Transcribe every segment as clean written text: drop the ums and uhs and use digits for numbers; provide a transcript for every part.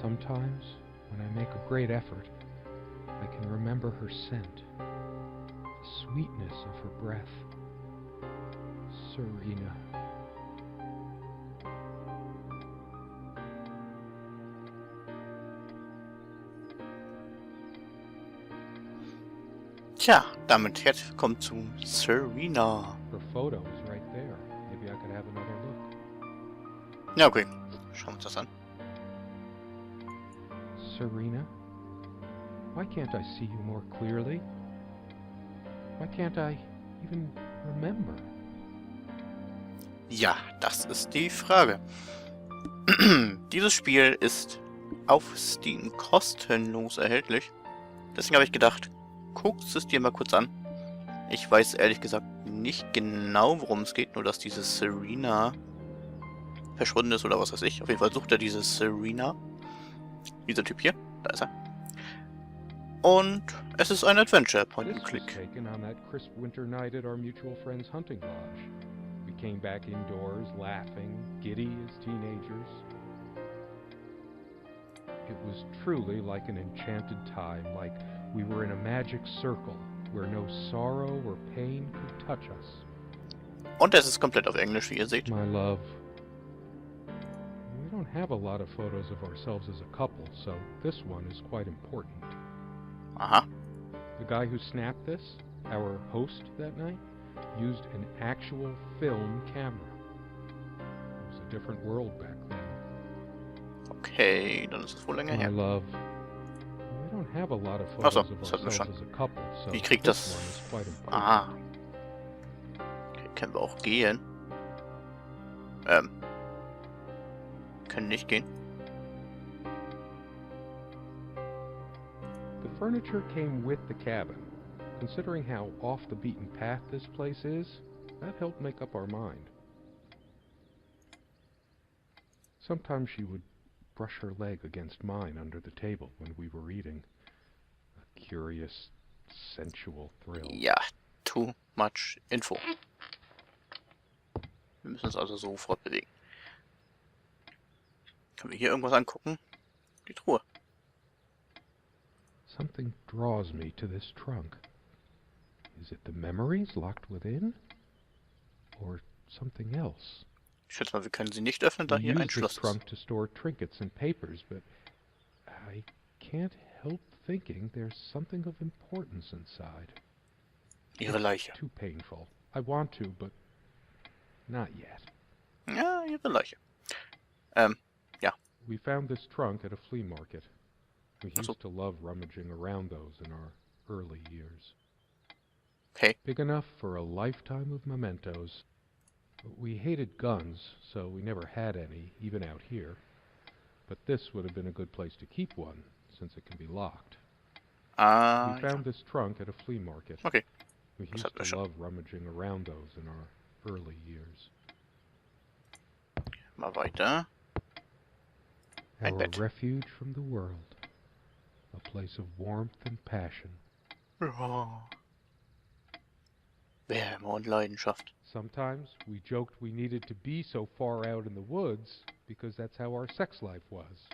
Sometimes, when I make a great effort, I can remember her scent, the sweetness of her breath. Serena. Tja, damit herzlich willkommen zu Serena. Her photo is right there. Maybe I could have another look. Ja, okay. Schauen wir uns das an. Serena? Why can't I see you more clearly? Why can't I even remember? Ja, das ist die Frage. Dieses Spiel ist auf Steam kostenlos erhältlich. Deswegen habe ich gedacht, guckst es dir mal kurz an. Ich weiß ehrlich gesagt nicht genau, worum es geht, nur dass diese Serena verschwunden ist oder was weiß ich. Auf jeden Fall sucht er diese Serena. Dieser Typ hier. Da ist er. Und es ist ein Adventure, Point and Click. Taken on that crisp winter night at our mutual friend's hunting lodge. We came back indoors, laughing, giddy as teenagers. It was truly like an enchanted time, like we were in a magic circle where no sorrow or pain could touch us. Und es ist komplett auf Englisch, wie ihr seht. My love. We don't have a lot of photos of ourselves as a couple, so this one is quite important. Aha. The guy who snapped this, our host that night, used an actual film camera. It was a different world back then. Okay, dann ist es wohl länger My her. love. We don't have a lot of Ach so, photos of das hatten wir ourselves schon. as a couple, so Wie kriegt this das... one is quite important. Aha. Okay, können wir auch gehen. Können nicht gehen. The furniture came with the cabin. Considering how off the beaten path this place is, that helped make up our mind. Sometimes she would brush her leg against mine under the table when we were eating. A curious, sensual thrill. Ja, too much info. Wir müssen uns also so fortbewegen. Können wir hier irgendwas angucken? Die Truhe. Something draws me to this trunk. Is it the memories locked within? Or something else? Ich schätze mal, wir können sie nicht öffnen, da We hier ein use this Schloss ist. trunk to store trinkets and papers, but I can't help thinking there's something of importance inside. Ihre Leiche. Too painful. I want to, but not yet. Ja, ihre Leiche. Ja. We found this trunk at a flea market. We Ach so. used to love rummaging around those in our early years. Okay. Big enough for a lifetime of mementos. But we hated guns, so we never had any, even out here. But this would have been a good place to keep one, since it can be locked. Ah, We found this trunk at a flea market. okay. We Das used hatten wir to schon. love rummaging around those in our early years. Mal weiter. Ein Our Bett. refuge from the world. A place of warmth and passion. Ja. Wärme und Leidenschaft. Sometimes we joked we needed to be so far out in the woods because that's how our sex life was.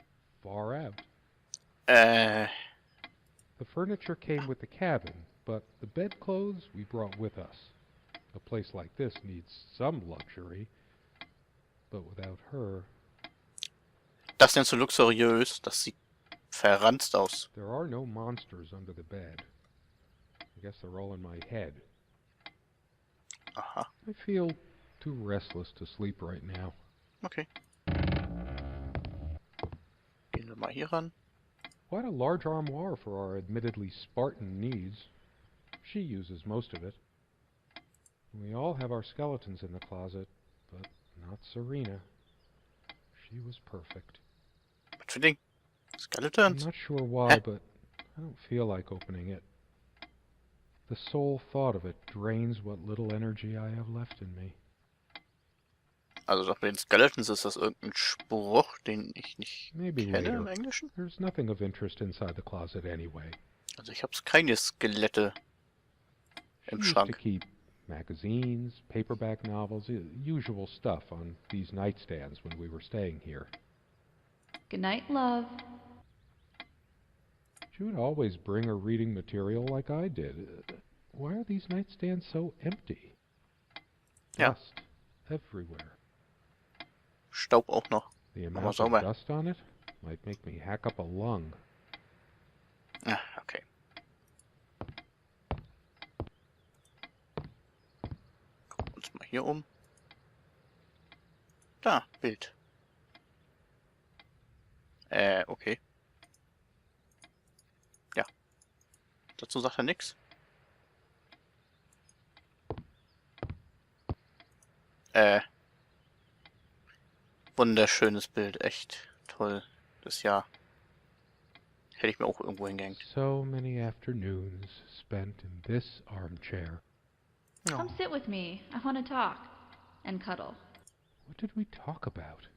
Far out. The furniture came with the cabin, but the bedclothes we brought with us. A place like this needs some luxury, but without her, Das nennst du luxuriös. Das sieht verranzt aus. there are no monsters under the bed. I guess they're all in my head. Aha. I feel too restless to sleep right now. Okay. Gehen wir mal hier ran. Quite a large armoire for our admittedly Spartan needs. She uses most of it. We all have our skeletons in the closet, but not Serena. She was perfect. Was für Ding? I'm Skeletons? not sure why, but I don't feel like opening it. The sole thought of it drains what little energy I have left in me. Also doch mit den Skeletons ist das irgendein Spruch, den ich nicht Maybe kenne im later. Englischen. There's nothing of interest inside the closet anyway. Also ich habe keine Skelette She im used to Schrank. keep magazines, paperback novels, usual stuff on these nightstands when we were staying here. Good night, love. She would always bring her reading material like I did. Why are these nightstands so empty? Ja. Dust everywhere. Staub auch noch. The Nochmal amount of sauber. dust on it might make me hack up a lung. Ah, okay. Gucken wir uns mal hier um. Da, Bild. Okay. Ja. Dazu sagt er nix. Wunderschönes Bild, echt toll. Das Jahr. Hätte ich mir auch irgendwo hingehängt. So many afternoons spent in this armchair. Come sit with me. I want to talk. And cuddle. What did we talk about?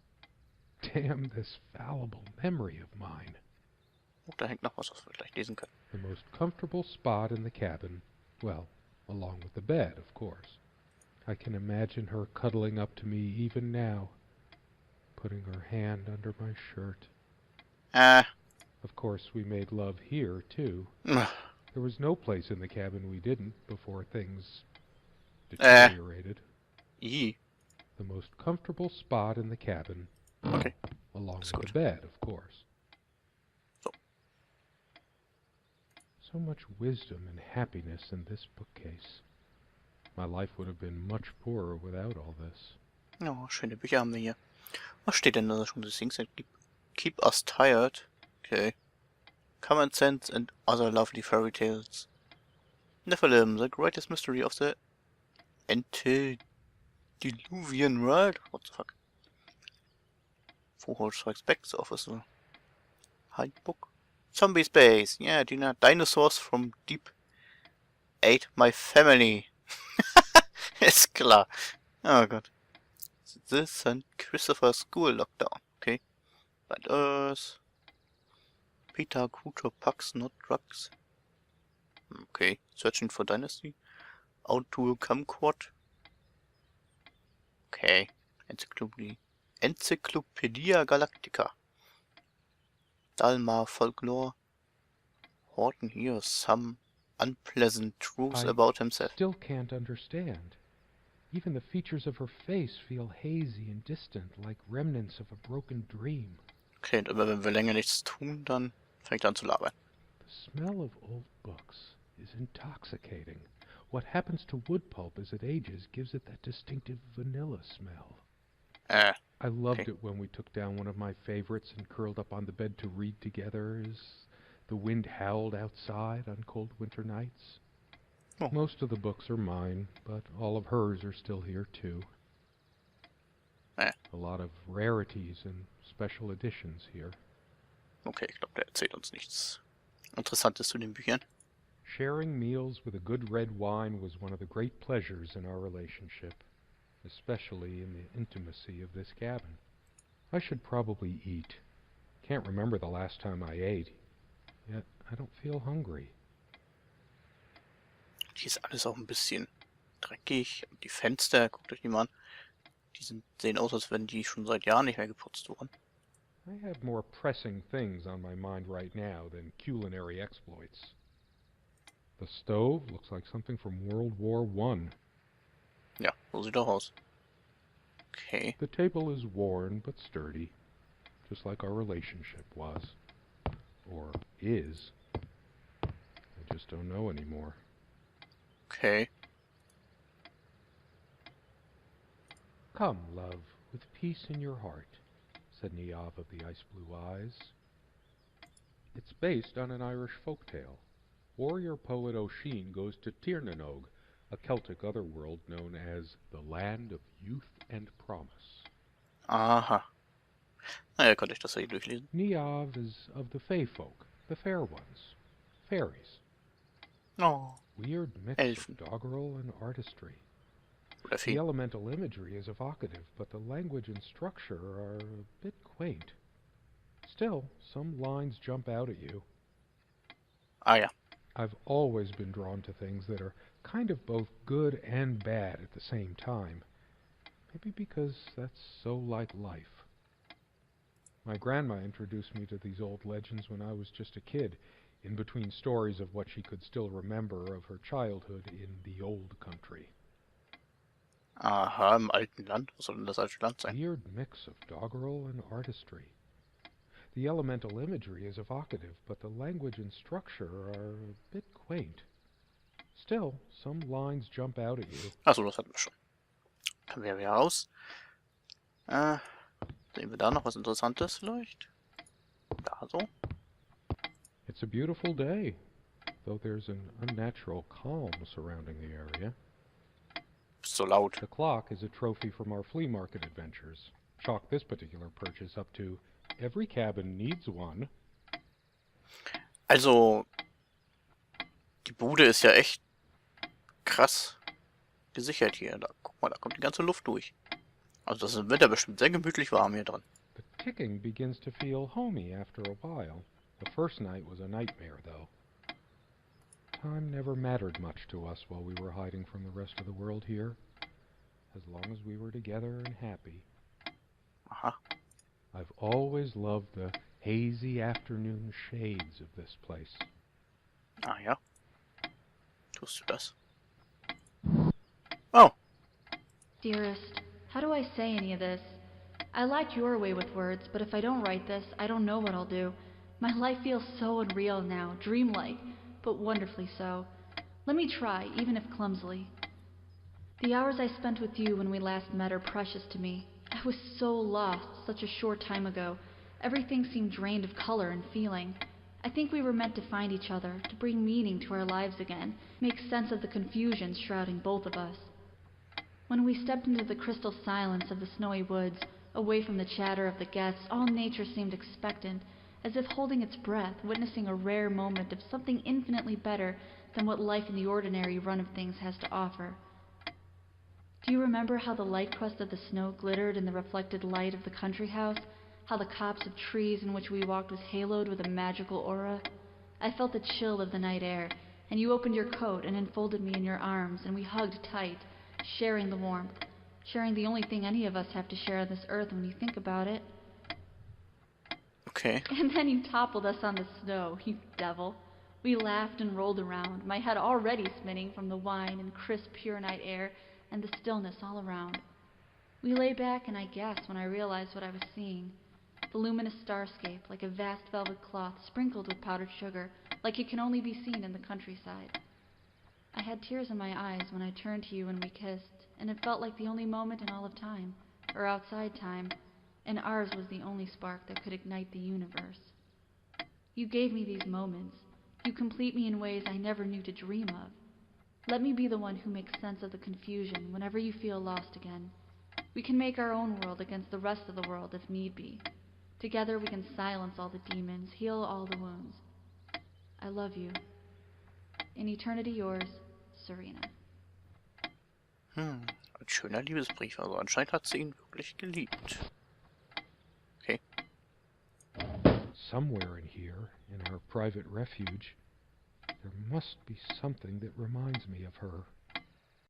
Damn this fallible memory of mine. Oh, da hängt noch was wir gleich lesen können. The most comfortable spot in the cabin. Well, along with the bed, of course. I can imagine her cuddling up to me even now, putting her hand under my shirt. Of course, we made love here, too. There was no place in the cabin we didn't before things deteriorated. I. The most comfortable spot in the cabin. Okay. Along with good. the bed, of course. So much wisdom and happiness in this bookcase. My life would have been much poorer without all this. Ja, schöne Bücher haben wir hier. Was steht denn da schon? Das Ding keep us tired. Okay. Common sense and other lovely fairy tales. Nephilim, the greatest mystery of the antediluvian world. What the fuck? Vogel strikes back, the officer. Hide book. Zombie space. Yeah, dinosaurs from deep ate my family. Ist klar. Oh Gott. The St. Christopher School Lockdown. Okay. But Earth. Peter Cruto Pucks, not drugs. Okay. Searching for Dynasty. Outdoor Camquad. Okay. Encyclopedia Galactica. Dalmar Folklore. Horton hears some unpleasant truths about himself. Still can't understand. Even the features of her face feel hazy and distant, like remnants of a broken dream. Okay, und immer wenn wir länger nichts tun, dann fängt er an zu labern. The smell of old books is intoxicating. What happens to wood pulp as it ages gives it that distinctive vanilla smell. I loved it when we took down one of my favorites and curled up on the bed to read together as the wind howled outside on cold winter nights. Oh. Most of the books are mine, but all of hers are still here too. A lot of rarities and special editions here. Okay, ich glaube, der erzählt uns nichts Interessantes zu den Büchern. Sharing meals with a good red wine was one of the great pleasures in our relationship, especially in the intimacy of this cabin. I should probably eat. Can't remember the last time I ate, yet I don't feel hungry. Hier ist alles auch ein bisschen dreckig. Und die Fenster, guckt euch die mal an. Die sehen aus, als wenn die schon seit Jahren nicht mehr geputzt wurden. I have more pressing things on my mind right now than culinary exploits. The stove looks like something from World War I. Ja, so sieht auch aus. Okay. The table is worn but sturdy, just like our relationship was. Or is. I just don't know anymore. Okay. Come, love, with peace in your heart, said Niamh of the ice-blue eyes. It's based on an Irish folktale. Warrior poet Oisin goes to Tirnanog, a Celtic otherworld known as the Land of Youth and Promise. Aha. Naja, konnte ich das hier durchlesen. Niamh is of the Fey folk, the fair ones, fairies. Oh. Weird mix Elfen. of doggerel and artistry. Oder The Fee. elemental imagery is evocative, but the language and structure are a bit quaint. Still, some lines jump out at you. Ah ja. I've always been drawn to things that are kind of both good and bad at the same time. Maybe because that's so like life. My grandma introduced me to these old legends when I was just a kid. in between stories of what she could still remember of her childhood in the old country. Aha, im alten Land. Was soll denn das alte Land sein? Weird mix of doggerel and artistry. The elemental imagery is evocative, but the language and structure are a bit quaint. Still, some lines jump out at you. Achso, das hatten wir schon. Können wir wieder raus. Sehen wir da noch was Interessantes vielleicht? Da so. It's a beautiful day, though there's an unnatural calm surrounding the area. Ist so laut. The clock is a trophy from our flea market adventures. Chalk this particular purchase up to every cabin needs one. Also, die Bude ist ja echt krass gesichert hier. Da, guck mal, da kommt die ganze Luft durch. Also das wird ja bestimmt sehr gemütlich warm hier drin. The ticking begins to feel homey after a while. The first night was a nightmare, though. Time never mattered much to us while we were hiding from the rest of the world here. As long as we were together and happy. Aha. I've always loved the hazy afternoon shades of this place. Ah ja. Tust du das? Oh. Dearest, how do I say any of this? I like your way with words, but if I don't write this, I don't know what I'll do. My life feels so unreal now, dreamlike, but wonderfully so. Let me try, even if clumsily. The hours I spent with you when we last met are precious to me. I was so lost such a short time ago. Everything seemed drained of color and feeling. I think we were meant to find each other, to bring meaning to our lives again, make sense of the confusion shrouding both of us. When we stepped into the crystal silence of the snowy woods, away from the chatter of the guests, all nature seemed expectant, as if holding its breath, witnessing a rare moment of something infinitely better than what life in the ordinary run of things has to offer. Do you remember how the light crust of the snow glittered in the reflected light of the country house? How the copse of trees in which we walked was haloed with a magical aura? I felt the chill of the night air, and you opened your coat and enfolded me in your arms, and we hugged tight, sharing the warmth, sharing the only thing any of us have to share on this earth when you think about it. Okay. And then you toppled us on the snow, you devil. We laughed and rolled around, my head already spinning from the wine and crisp, pure night air and the stillness all around. We lay back, and I gasped when I realized what I was seeing. The luminous starscape, like a vast velvet cloth sprinkled with powdered sugar, like it can only be seen in the countryside. I had tears in my eyes when I turned to you and we kissed, and it felt like the only moment in all of time, or outside time, and ours was the only spark that could ignite the universe. You gave me these moments. You complete me in ways I never knew to dream of. Let me be the one who makes sense of the confusion whenever you feel lost again. We can make our own world against the rest of the world if need be. Together we can silence all the demons, heal all the wounds. I love you. In eternity yours, Serena. Ein schöner Liebesbrief. Also anscheinend hat sie ihn wirklich geliebt. Okay. Somewhere in here, in our private refuge, there must be something that reminds me of her.